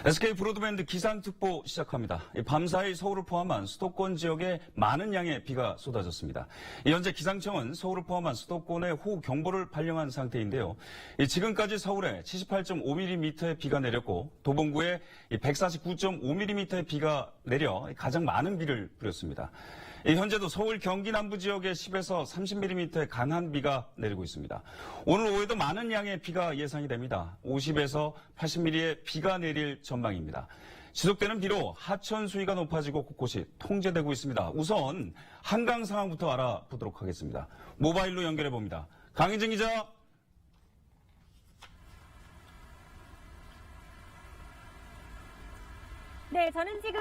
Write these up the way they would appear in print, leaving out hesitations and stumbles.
SK 브로드밴드 기상특보 시작합니다. 밤사이 서울을 포함한 수도권 지역에 많은 양의 비가 쏟아졌습니다. 현재 기상청은 서울을 포함한 수도권에 호우경보를 발령한 상태인데요. 지금까지 서울에 78.5mm의 비가 내렸고 도봉구에 149.5mm의 비가 내려 가장 많은 비를 뿌렸습니다. 현재도 서울 경기 남부 지역에 10에서 30mm의 강한 비가 내리고 있습니다. 오늘 오후에도 많은 양의 비가 예상이 됩니다. 50에서 80mm의 비가 내릴 전망입니다. 지속되는 비로 하천 수위가 높아지고 곳곳이 통제되고 있습니다. 우선 한강 상황부터 알아보도록 하겠습니다. 모바일로 연결해 봅니다. 강희정 기자. 네, 저는 지금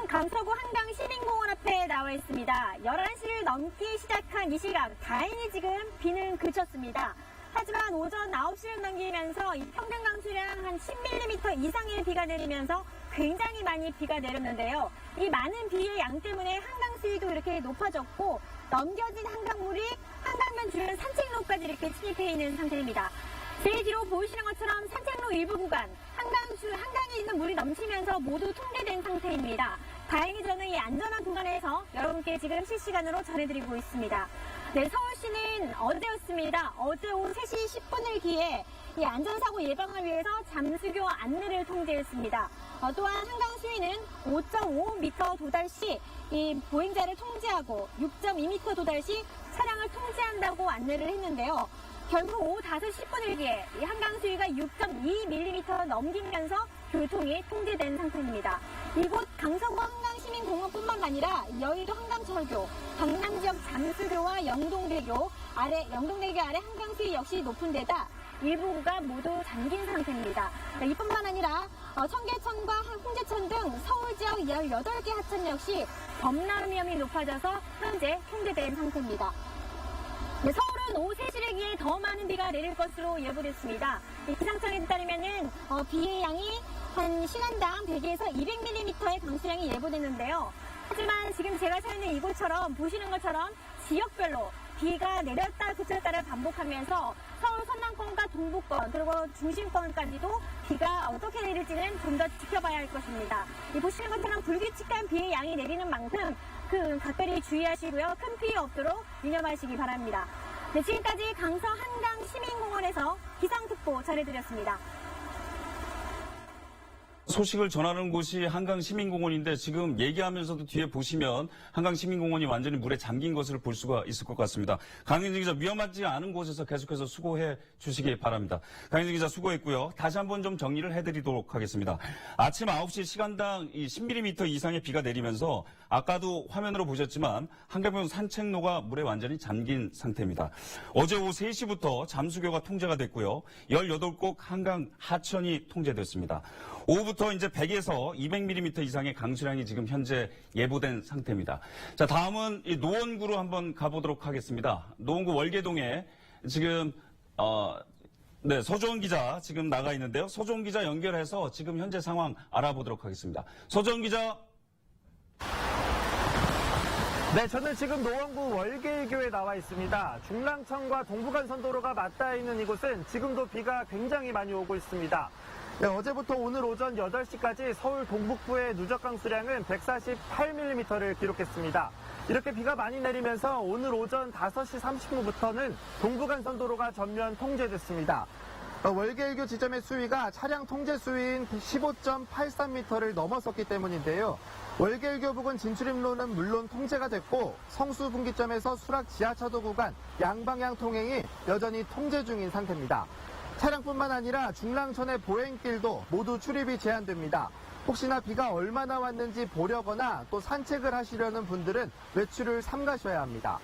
강서구 한강시민공원 앞에 나와 있습니다. 11시를 넘기 시작한 이 시각, 다행히 지금 비는 그쳤습니다. 하지만 오전 9시를 넘기면서 이 평균 강수량 한 10mm 이상의 비가 내리면서 굉장히 많이 비가 내렸는데요. 이 많은 비의 양 때문에 한강 수위도 이렇게 높아졌고 넘겨진 한강물이 한강변 주변 산책로까지 이렇게 침입해 있는 상태입니다. 제 뒤로 보이시는 것처럼 산책로 일부 구간, 한강에 있는 물이 넘치면서 모두 통제된 상태입니다. 다행히 저는 이 안전한 공간에서 여러분께 지금 실시간으로 전해드리고 있습니다. 네, 서울시는 어제였습니다. 어제 오후 3시 10분을 기해 이 안전사고 예방을 위해서 잠수교 안내를 통제했습니다. 또한 한강 수위는 5.5m 도달 시 이 보행자를 통제하고 6.2m 도달 시 차량을 통제한다고 안내를 했는데요. 결국 오후 5시 10분을 기해 이 한강 수위가 6.2mm 넘기면서 교통이 통제된 상태입니다. 이곳 강서구 한강시민공원뿐만 아니라 여의도 한강철교, 강남 지역 잠수교와 영동대교 아래 한강 수위 역시 높은 데다 일부 구간 모두 잠긴 상태입니다. 이뿐만 아니라 청계천과 홍제천 등 서울 지역 18개 하천 역시 범람 위험이 높아져서 현재 통제된 상태입니다. 네, 서울은 오후 3시를 기해 더 많은 비가 내릴 것으로 예보됐습니다. 기상청에 따르면은 비의 양이 한 시간당 100에서 200mm의 강수량이 예보됐는데요. 하지만 지금 제가 서 있는 이곳처럼 보시는 것처럼 지역별로 비가 내렸다 그쳤다를 반복하면서 서울 서남권과 동부권 그리고 중심권까지도 비가 어떻게 내릴지는 좀 더 지켜봐야 할 것입니다. 보시는 것처럼 불규칙한 비의 양이 내리는 만큼 각별히 주의하시고요. 큰 피해 없도록 유념하시기 바랍니다. 네, 지금까지 강서 한강시민공원에서 기상특보 전해드렸습니다. 소식을 전하는 곳이 한강시민공원인데 지금 얘기하면서도 뒤에 보시면 한강시민공원이 완전히 물에 잠긴 것을 볼 수가 있을 것 같습니다. 강현진 기자, 위험하지 않은 곳에서 계속해서 수고해 주시기 바랍니다. 강현진 기자 수고했고요. 다시 한번 좀 정리를 해드리도록 하겠습니다. 아침 9시 시간당 10mm 이상의 비가 내리면서 아까도 화면으로 보셨지만 한강변 산책로가 물에 완전히 잠긴 상태입니다. 어제 오후 3시부터 잠수교가 통제가 됐고요. 18곳 한강 하천이 통제됐습니다. 오후부터 이제 100에서 200mm 이상의 강수량이 지금 현재 예보된 상태입니다. 자, 다음은 이 노원구로 한번 가보도록 하겠습니다. 노원구 월계동에 지금 네, 서주원 기자 지금 나가 있는데요. 서주원 기자 연결해서 지금 현재 상황 알아보도록 하겠습니다. 서주원 기자. 네, 저는 지금 노원구 월계교에 나와 있습니다. 중랑천과 동부간선도로가 맞닿아 있는 이곳은 지금도 비가 굉장히 많이 오고 있습니다. 네, 어제부터 오늘 오전 8시까지 서울 동북부의 누적 강수량은 148mm를 기록했습니다. 이렇게 비가 많이 내리면서 오늘 오전 5시 30분부터는 동부간선도로가 전면 통제됐습니다. 월계일교 지점의 수위가 차량 통제 수위인 15.83m를 넘어섰기 때문인데요. 월계일교 부근 진출입로는 물론 통제가 됐고 성수분기점에서 수락 지하차도 구간 양방향 통행이 여전히 통제 중인 상태입니다. 차량뿐만 아니라 중랑천의 보행길도 모두 출입이 제한됩니다. 혹시나 비가 얼마나 왔는지 보려거나 또 산책을 하시려는 분들은 외출을 삼가셔야 합니다.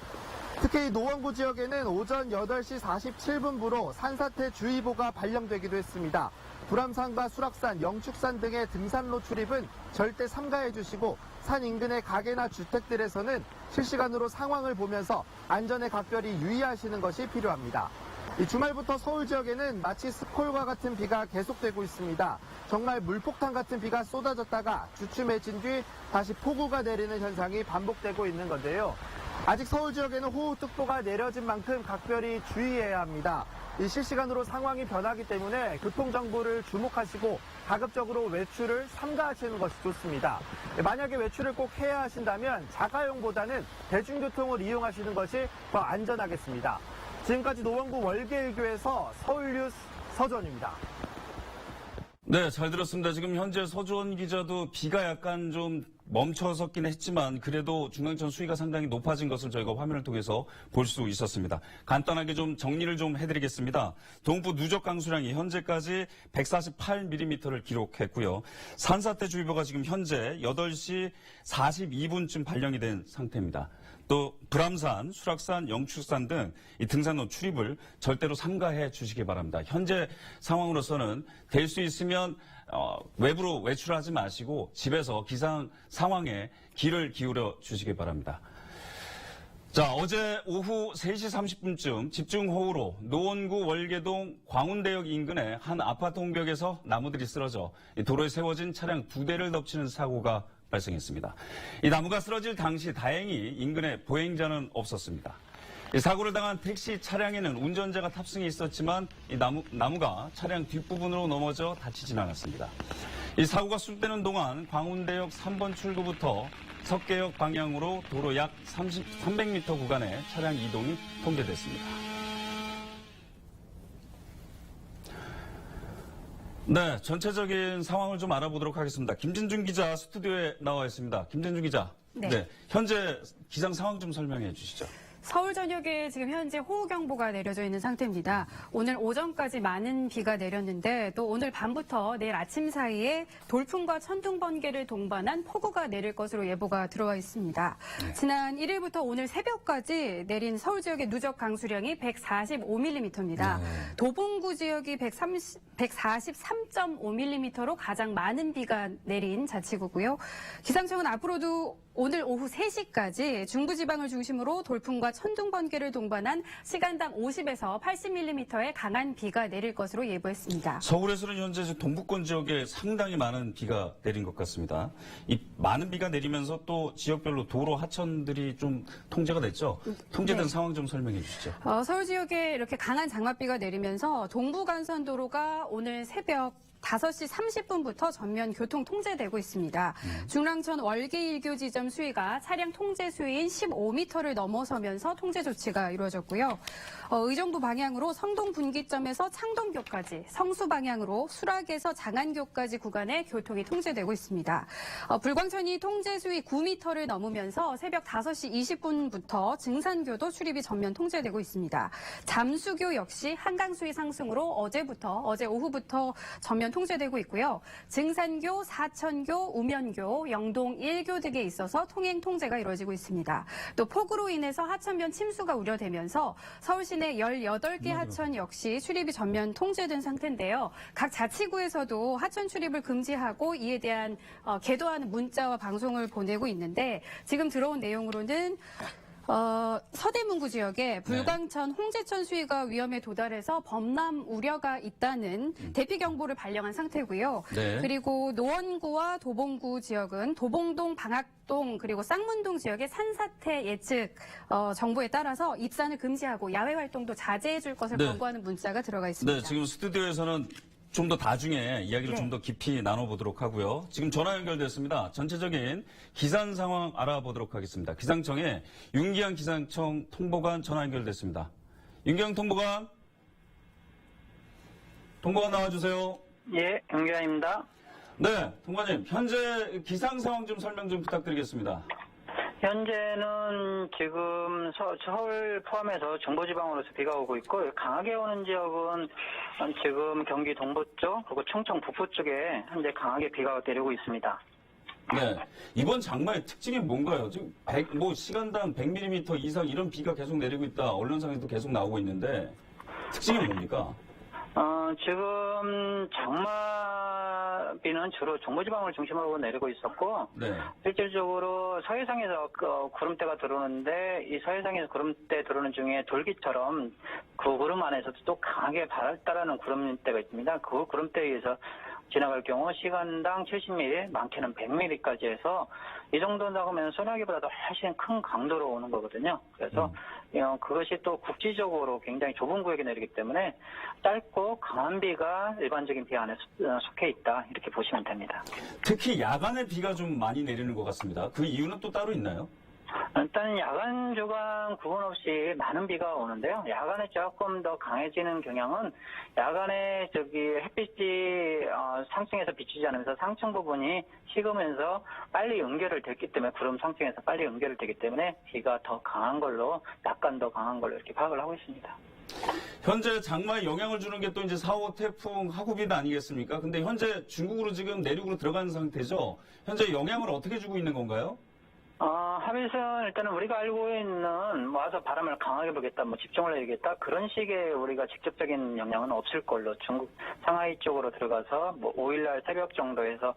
특히 노원구 지역에는 오전 8시 47분부로 산사태 주의보가 발령되기도 했습니다. 불암산과 수락산, 영축산 등의 등산로 출입은 절대 삼가해 주시고 산 인근의 가게나 주택들에서는 실시간으로 상황을 보면서 안전에 각별히 유의하시는 것이 필요합니다. 이 주말부터 서울 지역에는 마치 스콜과 같은 비가 계속되고 있습니다. 정말 물폭탄 같은 비가 쏟아졌다가 주춤해진 뒤 다시 폭우가 내리는 현상이 반복되고 있는 건데요. 아직 서울 지역에는 호우특보가 내려진 만큼 각별히 주의해야 합니다. 이 실시간으로 상황이 변하기 때문에 교통정보를 주목하시고 가급적으로 외출을 삼가하시는 것이 좋습니다. 만약에 외출을 꼭 해야 하신다면 자가용보다는 대중교통을 이용하시는 것이 더 안전하겠습니다. 지금까지 노원구 월계일교에서 서울뉴스 서주원입니다. 네, 잘 들었습니다. 지금 현재 서주원 기자도 비가 약간 좀 멈춰섰긴 했지만 그래도 중앙천 수위가 상당히 높아진 것을 저희가 화면을 통해서 볼 수 있었습니다. 간단하게 좀 정리를 좀 해드리겠습니다. 동부 누적 강수량이 현재까지 148mm를 기록했고요. 산사태주의보가 지금 현재 8시 42분쯤 발령이 된 상태입니다. 또 불암산, 수락산, 영축산 등 이 등산로 출입을 절대로 삼가해 주시기 바랍니다. 현재 상황으로서는 될 수 있으면 외부로 외출하지 마시고 집에서 기상 상황에 귀를 기울여 주시기 바랍니다. 자, 어제 오후 3시 30분쯤 집중호우로 노원구 월계동 광운대역 인근의 한 아파트 홍벽에서 나무들이 쓰러져 도로에 세워진 차량 2대를 덮치는 사고가 발생했습니다. 이 나무가 쓰러질 당시 다행히 인근에 보행자는 없었습니다. 이 사고를 당한 택시 차량에는 운전자가 탑승해 있었지만 이 나무가 차량 뒷부분으로 넘어져 다치진 않았습니다. 이 사고가 수습되는 동안 광운대역 3번 출구부터 석계역 방향으로 도로 약 300m 구간의 차량 이동이 통제됐습니다. 네, 전체적인 상황을 좀 알아보도록 하겠습니다. 김진중 기자 스튜디오에 나와 있습니다. 김진중 기자, 네. 현재 기상 상황 좀 설명해 주시죠. 서울 전역에 지금 현재 호우경보가 내려져 있는 상태입니다. 오늘 오전까지 많은 비가 내렸는데 또 오늘 밤부터 내일 아침 사이에 돌풍과 천둥 번개를 동반한 폭우가 내릴 것으로 예보가 들어와 있습니다. 지난 1일부터 오늘 새벽까지 내린 서울 지역의 누적 강수량이 145mm입니다. 도봉구 지역이 143.5mm로 가장 많은 비가 내린 자치구고요. 기상청은 앞으로도 오늘 오후 3시까지 중부지방을 중심으로 돌풍과 천둥 번개를 동반한 시간당 50에서 80mm의 강한 비가 내릴 것으로 예보했습니다. 서울에서는 현재 동부권 지역에 상당히 많은 비가 내린 것 같습니다. 이 많은 비가 내리면서 또 지역별로 도로 하천들이 좀 통제가 됐죠? 통제된 네. 상황 좀 설명해 주시죠. 서울 지역에 이렇게 강한 장맛비가 내리면서 동부간선도로가 오늘 새벽 5시 30분부터 전면 교통 통제되고 있습니다. 중랑천 월계 1교 지점 수위가 차량 통제 수위인 15m를 넘어서면서 통제 조치가 이루어졌고요. 의정부 방향으로 성동 분기점에서 창동교까지, 성수 방향으로 수락에서 장안교까지 구간에 교통이 통제되고 있습니다. 불광천이 통제 수위 9m를 넘으면서 새벽 5시 20분부터 증산교도 출입이 전면 통제되고 있습니다. 잠수교 역시 한강 수위 상승으로 어제 오후부터 전면 통제되고 있고요. 증산교, 사천교, 우면교, 영동 1교 등에 있어서 통행 통제가 이루어지고 있습니다. 또 폭우로 인해서 하천변 침수가 우려되면서 서울 시내 18개 하천 역시 출입이 전면 통제된 상태인데요. 각 자치구에서도 하천 출입을 금지하고 이에 대한 계도하는 문자와 방송을 보내고 있는데 지금 들어온 내용으로는 서대문구 지역에 불광천, 홍제천 수위가 위험에 도달해서 범람 우려가 있다는 대피 경보를 발령한 상태고요. 네. 그리고 노원구와 도봉구 지역은 도봉동, 방학동 그리고 쌍문동 지역의 산사태 예측 정보에 따라서 입산을 금지하고 야외 활동도 자제해 줄 것을 네. 권고하는 문자가 들어가 있습니다. 네, 지금 스튜디오에서는 좀 더 나중에 이야기를 네. 좀 더 깊이 나눠보도록 하고요. 지금 전화 연결됐습니다. 전체적인 기상 상황 알아보도록 하겠습니다. 기상청에 윤기한 기상청 통보관 전화 연결됐습니다. 윤기한 통보관 나와주세요. 예, 윤기환입니다. 네, 통관님 현재 기상 상황 좀 설명 좀 부탁드리겠습니다. 현재는 지금 서울 포함해서 중부지방으로서 비가 오고 있고 강하게 오는 지역은 지금 경기 동부 쪽 그리고 충청 북부 쪽에 현재 강하게 비가 내리고 있습니다. 네, 이번 장마의 특징이 뭔가요? 지금 시간당 100mm 이상 이런 비가 계속 내리고 있다. 언론상에도 계속 나오고 있는데 특징이 뭡니까? 지금 장마비는 주로 중부지방을 중심으로 내리고 있었고, 네. 실질적으로 서해상에서 구름대가 들어오는데, 이 서해상에서 구름대 들어오는 중에 돌기처럼 그 구름 안에서도 또 강하게 발달하는 구름대가 있습니다. 그 구름대에 의해서 지나갈 경우 시간당 70mm, 많게는 100mm까지 해서 이 정도 나가면 소나기보다도 훨씬 큰 강도로 오는 거거든요. 그래서 그것이 또 국지적으로 굉장히 좁은 구역에 내리기 때문에 짧고 강한 비가 일반적인 비 안에 속해 있다 이렇게 보시면 됩니다. 특히 야간에 비가 좀 많이 내리는 것 같습니다. 그 이유는 또 따로 있나요? 일단 야간 주간 구분 없이 많은 비가 오는데요. 야간에 조금 더 강해지는 경향은 야간에 햇빛이 상층에서 비추지 않으면서 상층 부분이 식으면서 빨리 연결을 됐기 때문에 구름 상층에서 빨리 연결을 되기 때문에 비가 더 강한 걸로 약간 더 강한 걸로 이렇게 파악을 하고 있습니다. 현재 장마에 영향을 주는 게 또 이제 4호 태풍 하구빈 아니겠습니까? 근데 현재 중국으로 지금 내륙으로 들어가는 상태죠. 현재 영향을 어떻게 주고 있는 건가요? 하빈은 일단은 우리가 알고 있는 와서 바람을 강하게 불겠다, 집중을 해야겠다 그런 식의 우리가 직접적인 영향은 없을 걸로 중국 상하이 쪽으로 들어가서 5일날 새벽 정도에서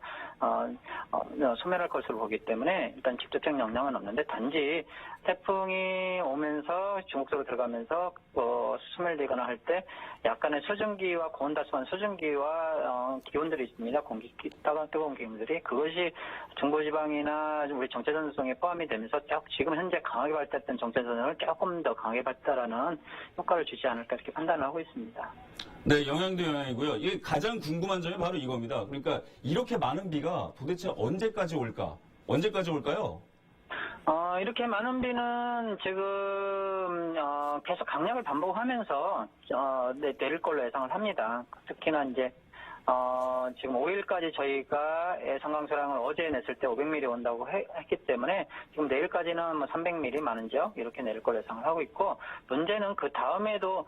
소멸할 것으로 보기 때문에 일단 직접적인 영향은 없는데 단지 태풍이 오면서 중국 쪽으로 들어가면서 소멸되거나 할 때 약간의 수증기와 고온다소한 수증기와 기온들이 있습니다. 뜨거운 기온들이 그것이 중부지방이나 우리 정체전송에 포함이 되면서 지금 현재 강하게 발달했던 정체전선을 조금 더 강하게 발달하는 효과를 주지 않을까 이렇게 판단을 하고 있습니다. 네, 영향도 영향이고요. 이게 가장 궁금한 점이 바로 이겁니다. 그러니까 이렇게 많은 비가 도대체 언제까지 올까? 언제까지 올까요? 이렇게 많은 비는 지금 계속 강약을 반복하면서 내릴 걸로 예상을 합니다. 특히나 이제 지금 5일까지 저희가 예상강수량을 어제 냈을 때 500mm 온다고 했기 때문에 지금 내일까지는 300mm 많은 지역 이렇게 내릴 걸로 예상을 하고 있고 문제는 그 다음에도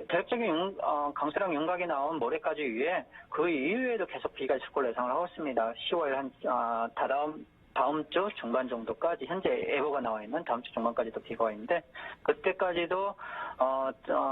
대략적인 강수량 윤곽이 나온 모레까지 위에 그 이후에도 계속 비가 있을 걸로 예상을 하고 있습니다. 10월 다음 주 중반 정도까지 현재 예보가 나와 있는 다음 주 중반까지도 비가 와 있는데 그때까지도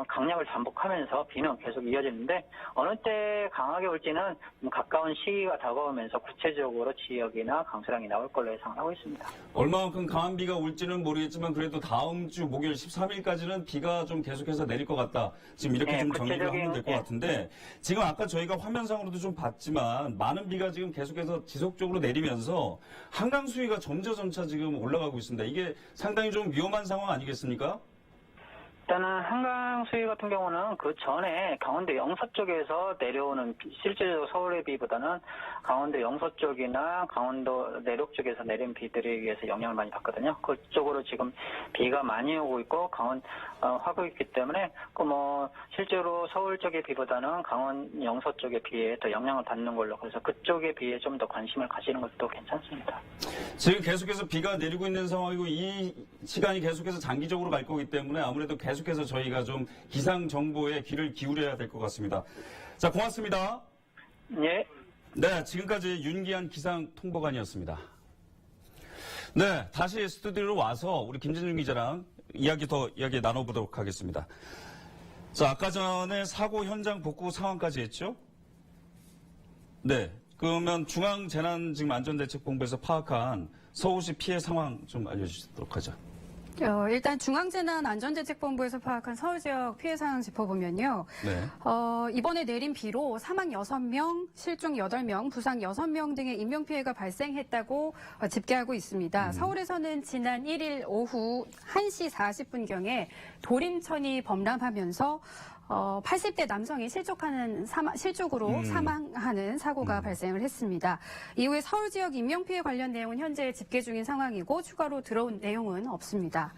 강약을 반복하면서 비는 계속 이어지는데 어느 때 강하게 올지는 가까운 시기가 다가오면서 구체적으로 지역이나 강수량이 나올 걸로 예상을 하고 있습니다. 얼마만큼 강한 비가 올지는 모르겠지만 그래도 다음 주 목요일 13일까지는 비가 좀 계속해서 내릴 것 같다. 지금 이렇게 좀 정리를 하면 될 것 같은데 지금 아까 저희가 화면상으로도 좀 봤지만 많은 비가 지금 계속해서 지속적으로 내리면서 한강 수위가 점차 지금 올라가고 있습니다. 이게 상당히 좀 위험한 상황 아니겠습니까? 일단은 한강 수위 같은 경우는 그 전에 강원도 영서 쪽에서 내려오는 실제로 서울의 비보다는 강원도 영서 쪽이나 강원도 내륙 쪽에서 내린 비들에 의해서 영향을 많이 받거든요. 그쪽으로 지금 비가 많이 오고 있고 하고 있기 때문에 실제로 서울 쪽의 비보다는 강원 영서 쪽의 비에 더 영향을 받는 걸로 그래서 그쪽의 비에 좀 더 관심을 가지는 것도 괜찮습니다. 지금 계속해서 비가 내리고 있는 상황이고 이 시간이 계속해서 장기적으로 갈 거기 때문에 아무래도 계속해서 저희가 좀 기상 정보에 귀를 기울여야 될 것 같습니다. 자, 고맙습니다. 예. 네, 지금까지 윤기한 기상 통보관이었습니다. 네, 다시 스튜디오로 와서 우리 김진중 기자랑 이야기 나눠보도록 하겠습니다. 자, 아까 전에 사고 현장 복구 상황까지 했죠? 네, 그러면 중앙재난안전대책본부에서 파악한 서울시 피해 상황 좀 알려주시도록 하죠. 일단 중앙재난안전대책본부에서 파악한 서울 지역 피해 상황 짚어보면요. 네. 이번에 내린 비로 사망 6명, 실종 8명, 부상 6명 등의 인명피해가 발생했다고 집계하고 있습니다. 서울에서는 지난 1일 오후 1시 40분경에 도림천이 범람하면서 80대 남성이 실족으로 사망하는 사고가 발생을 했습니다. 이후에 서울 지역 인명피해 관련 내용은 현재 집계 중인 상황이고 추가로 들어온 내용은 없습니다.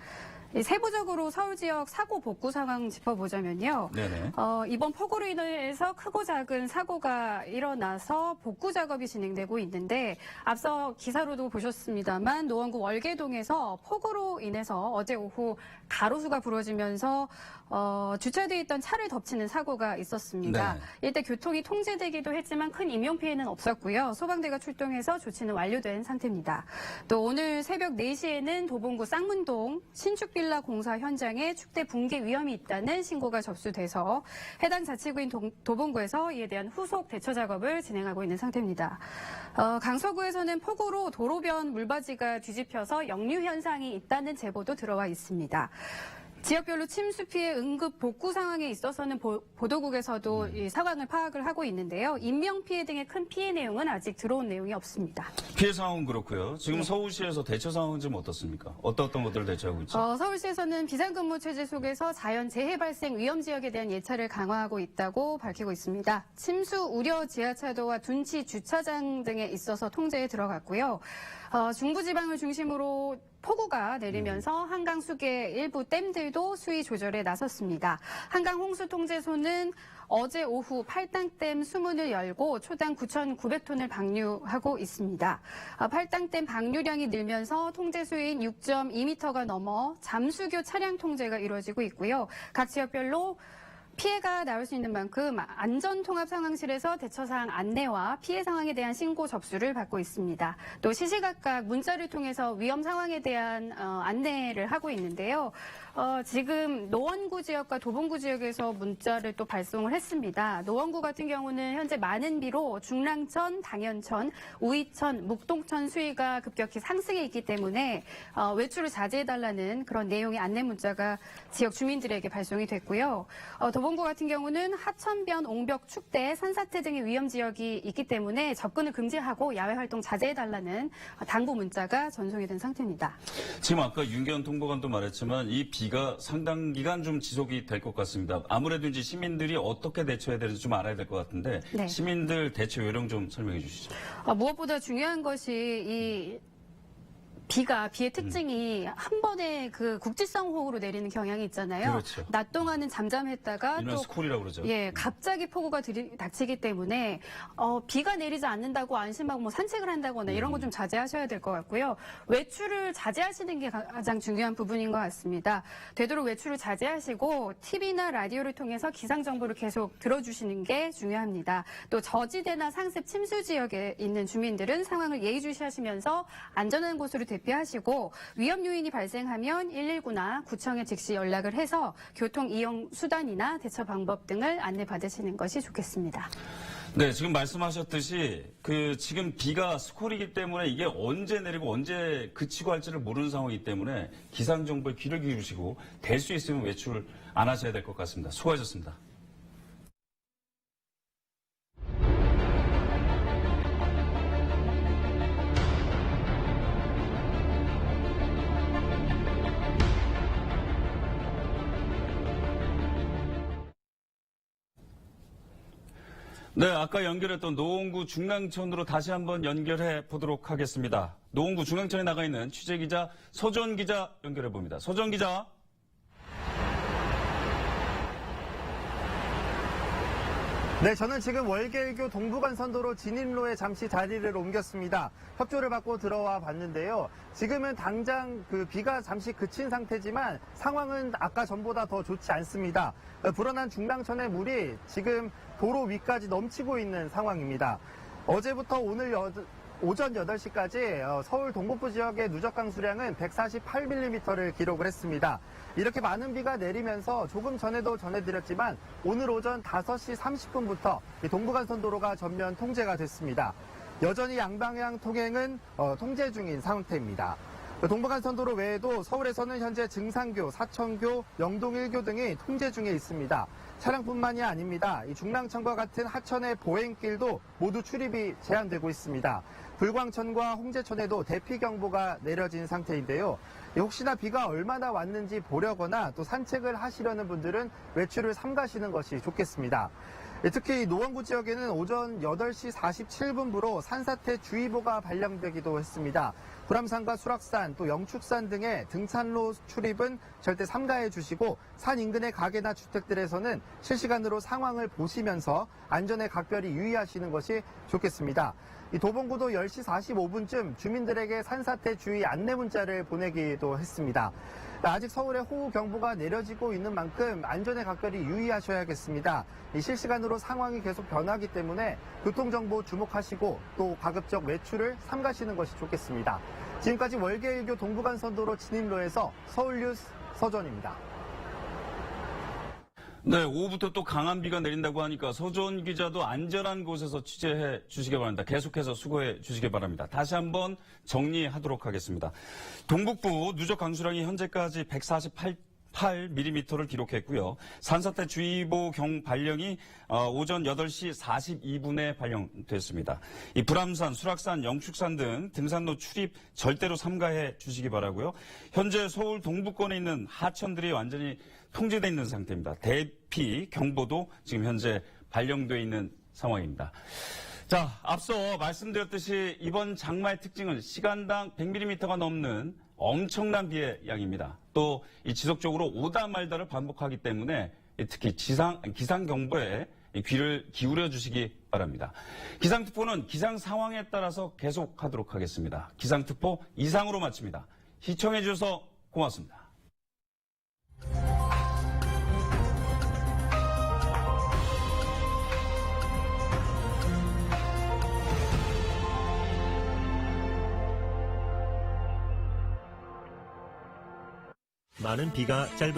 세부적으로 서울 지역 사고 복구 상황 짚어보자면요. 네네. 이번 폭우로 인해서 크고 작은 사고가 일어나서 복구 작업이 진행되고 있는데 앞서 기사로도 보셨습니다만 노원구 월계동에서 폭우로 인해서 어제 오후 가로수가 부러지면서 주차되어 있던 차를 덮치는 사고가 있었습니다. 네. 이때 교통이 통제되기도 했지만 큰 인명피해는 없었고요. 소방대가 출동해서 조치는 완료된 상태입니다. 또 오늘 새벽 4시에는 도봉구 쌍문동 신축빌라 공사 현장에 축대 붕괴 위험이 있다는 신고가 접수돼서 해당 자치구인 도봉구에서 이에 대한 후속 대처 작업을 진행하고 있는 상태입니다. 강서구에서는 폭우로 도로변 물바지가 뒤집혀서 역류 현상이 있다는 제보도 들어와 있습니다. 지역별로 침수 피해 응급 복구 상황에 있어서는 보도국에서도 이 상황을 파악을 하고 있는데요. 인명 피해 등의 큰 피해 내용은 아직 들어온 내용이 없습니다. 피해 상황은 그렇고요. 지금 서울시에서 대처 상황은 좀 어떻습니까? 어떤 것들을 대처하고 있죠? 서울시에서는 비상근무 체제 속에서 자연 재해 발생 위험 지역에 대한 예찰을 강화하고 있다고 밝히고 있습니다. 침수 우려 지하차도와 둔치 주차장 등에 있어서 통제에 들어갔고요. 중부지방을 중심으로 폭우가 내리면서 한강 수계 일부 댐들도 수위 조절에 나섰습니다. 한강 홍수통제소는 어제 오후 팔당댐 수문을 열고 초당 9,900톤을 방류하고 있습니다. 팔당댐 방류량이 늘면서 통제수위인 6.2m가 넘어 잠수교 차량 통제가 이루어지고 있고요. 각 지역별로 피해가 나올 수 있는 만큼 안전통합상황실에서 대처사항 안내와 피해 상황에 대한 신고 접수를 받고 있습니다. 또 시시각각 문자를 통해서 위험 상황에 대한 안내를 하고 있는데요. 지금 노원구 지역과 도봉구 지역에서 문자를 또 발송을 했습니다. 노원구 같은 경우는 현재 많은 비로 중랑천, 당연천, 우이천, 묵동천 수위가 급격히 상승해 있기 때문에 외출을 자제해달라는 그런 내용의 안내 문자가 지역 주민들에게 발송이 됐고요. 도봉구 같은 경우는 하천변, 옹벽, 축대, 산사태 등의 위험 지역이 있기 때문에 접근을 금지하고 야외 활동 자제해달라는 당부 문자가 전송이 된 상태입니다. 지금 아까 윤기현 통보관도 말했지만 이 비가 상당 기간 좀 지속이 될 것 같습니다. 아무래도 이제 시민들이 어떻게 대처해야 되는지 좀 알아야 될 것 같은데 네. 시민들 대처 요령 좀 설명해 주시죠. 무엇보다 중요한 것이 이 비의 특징이 한 번에 그 국지성 호우로 내리는 경향이 있잖아요. 그렇죠. 낮 동안은 잠잠했다가 일명 또 스콜이라고 그러죠. 갑자기 폭우가 닥치기 때문에 비가 내리지 않는다고 안심하고 뭐 산책을 한다거나 이런 거 좀 자제하셔야 될 것 같고요. 외출을 자제하시는 게 가장 중요한 부분인 것 같습니다. 되도록 외출을 자제하시고 TV나 라디오를 통해서 기상 정보를 계속 들어주시는 게 중요합니다. 또 저지대나 상습 침수 지역에 있는 주민들은 상황을 예의주시하시면서 안전한 곳으로 대피하시고 위험 요인이 발생하면 119나 구청에 즉시 연락을 해서 교통 이용 수단이나 대처 방법 등을 안내받으시는 것이 좋겠습니다. 네, 지금 말씀하셨듯이 지금 비가 스콜이기 때문에 이게 언제 내리고 언제 그치고 할지를 모르는 상황이기 때문에 기상 정보에 귀를 기울이시고 될 수 있으면 외출을 안 하셔야 될 것 같습니다. 수고하셨습니다. 네, 아까 연결했던 노원구 중랑천으로 다시 한번 연결해 보도록 하겠습니다. 노원구 중랑천에 나가 있는 취재기자 서전 기자 연결해 봅니다. 서전 기자. 네, 저는 지금 월계일교 동부간선도로 진입로에 잠시 자리를 옮겼습니다. 협조를 받고 들어와 봤는데요. 지금은 당장 비가 잠시 그친 상태지만 상황은 아까 전보다 더 좋지 않습니다. 불어난 중랑천의 물이 지금 도로 위까지 넘치고 있는 상황입니다. 어제부터 오늘 오전 8시까지 서울 동북부 지역의 누적 강수량은 148mm를 기록을 했습니다. 이렇게 많은 비가 내리면서 조금 전에도 전해드렸지만 오늘 오전 5시 30분부터 동부간선도로가 전면 통제가 됐습니다. 여전히 양방향 통행은 통제 중인 상태입니다. 동부간선도로 외에도 서울에서는 현재 증산교, 사천교, 영동 1교 등이 통제 중에 있습니다. 차량뿐만이 아닙니다. 이 중랑천과 같은 하천의 보행길도 모두 출입이 제한되고 있습니다. 불광천과 홍제천에도 대피경보가 내려진 상태인데요. 혹시나 비가 얼마나 왔는지 보려거나 또 산책을 하시려는 분들은 외출을 삼가시는 것이 좋겠습니다. 특히 노원구 지역에는 오전 8시 47분부로 산사태 주의보가 발령되기도 했습니다. 불암산과 수락산 또 영축산 등의 등산로 출입은 절대 삼가해 주시고 산 인근의 가게나 주택들에서는 실시간으로 상황을 보시면서 안전에 각별히 유의하시는 것이 좋겠습니다. 이 도봉구도 10시 45분쯤 주민들에게 산사태 주의 안내 문자를 보내기도 했습니다. 아직 서울에 호우 경보가 내려지고 있는 만큼 안전에 각별히 유의하셔야겠습니다. 이 실시간으로 상황이 계속 변하기 때문에 교통정보 주목하시고 또 가급적 외출을 삼가시는 것이 좋겠습니다. 지금까지 월계일교 동부간선도로 진입로에서 서울뉴스 서전입니다. 네, 오후부터 또 강한 비가 내린다고 하니까 서전 기자도 안전한 곳에서 취재해 주시기 바랍니다. 계속해서 수고해 주시기 바랍니다. 다시 한번 정리하도록 하겠습니다. 동북부 누적 강수량이 현재까지 8mm를 기록했고요. 산사태 주의보 발령이 오전 8시 42분에 발령됐습니다. 이 불암산, 수락산, 영축산 등 등산로 출입 절대로 삼가해 주시기 바라고요. 현재 서울 동부권에 있는 하천들이 완전히 통제되어 있는 상태입니다. 대피 경보도 지금 현재 발령되어 있는 상황입니다. 자, 앞서 말씀드렸듯이 이번 장마의 특징은 시간당 100mm가 넘는 엄청난 비의 양입니다. 또 이 지속적으로 오다 말다를 반복하기 때문에 특히 기상경보에 귀를 기울여 주시기 바랍니다. 기상특보는 기상 상황에 따라서 계속하도록 하겠습니다. 기상특보 이상으로 마칩니다. 시청해 주셔서 고맙습니다. 많은 비가 짧은